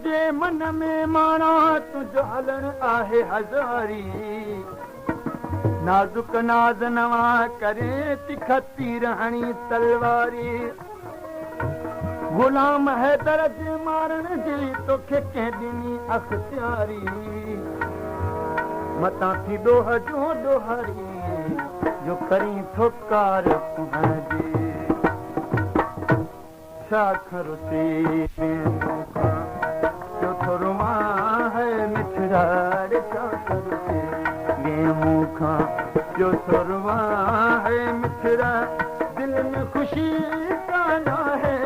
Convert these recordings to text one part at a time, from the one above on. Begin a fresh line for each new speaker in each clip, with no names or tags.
तुझे मन में माना तुझो हलण आहे हज़ारी नाज़ुक नाज़ नवा करे तिखती रहणी तलवारी गुलाम हैदर जे मारण जी तोखे कंहिं ॾिनी अख़्तियारी मतां थी ॾोह जो ॾोहारी जो करी थोकार जी छा खरो जो थोरमा है मिठड़ाड़ छा खरो मुँह खां जो थोरमा है मिठड़ा दिल में खुशी काना है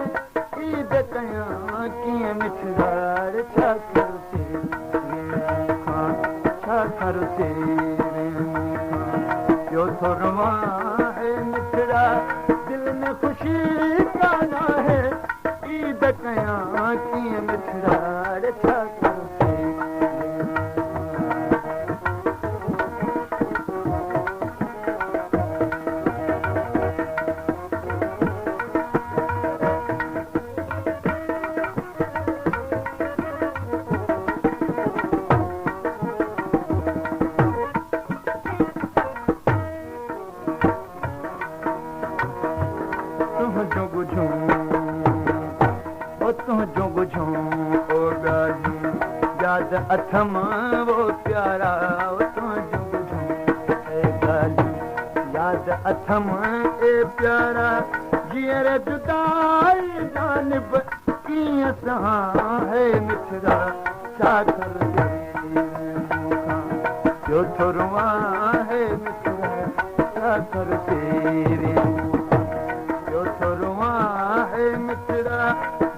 ईद कयां कीअं मिठड़ाड़ छा खरो छा खरो जो थोरमा है मिठड़ा दिल में खुशी काना है ईद कयां कीअं मिठड़ाड़ छा खरो तुझो बुझूं ओ ॻाल्हियूं यादि अथम वो प्यारा तुझो बुझूं ए ॻाल्हियूं यादि अथम ए प्यारा जीअर जुदाई जानिब कीअं सहां है मिठड़ा छा कर जो थोरमा है मिठड़ा छा कर तेरे जो थोरमा है मिठड़ा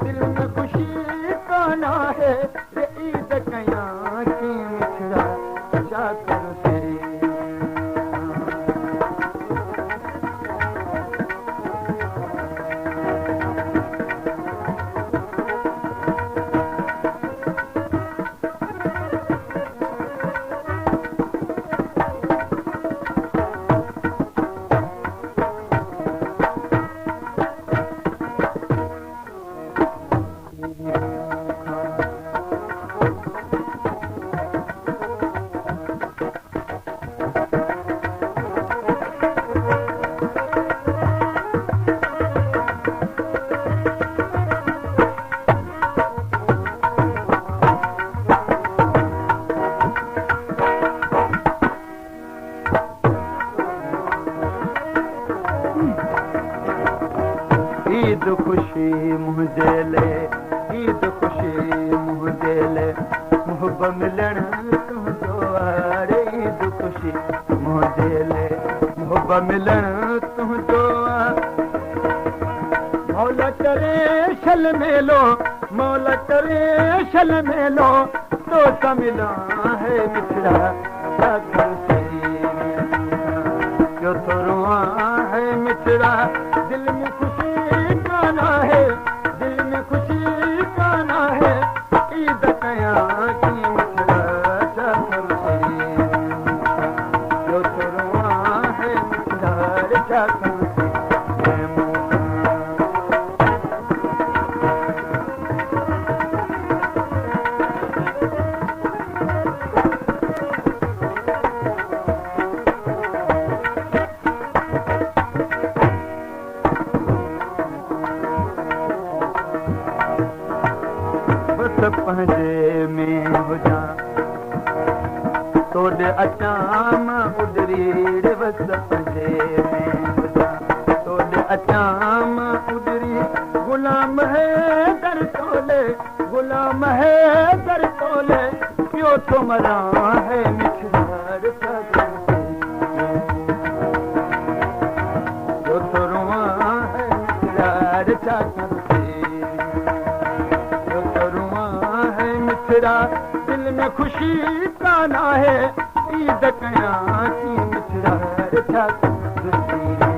दिल में खुशी काना है ईद कयां की मिठड़ा छा कर ईद खुशी मुझे ले ईद खुशी मुझे ले मुहब मिलण तुझो आरे ईद खुशी मुझे ले मुहब मिलण तुझो मौला करे शल मेलो मौला करे शल मेलो तो मिला है मिठड़ा जो थोरमा है मिठड़ा दिल में खुशी काना है दिल में खुशी काना है ईद कयां की मिठड़ा जो थोरमा है मिठड़ा छा पंहिंजे में हुजां तोॾे अचां मां उॾरी बस पंहिंजे में हुजां तोॾे अचां मां उॾरी गुलाम है दर तोले गुलाम है दर तोले पियो तो मरां है मिठड़ा जो थोरमा है मिठड़ा छा दिल में खुशी काना है ईद कयां की मिठड़ा छा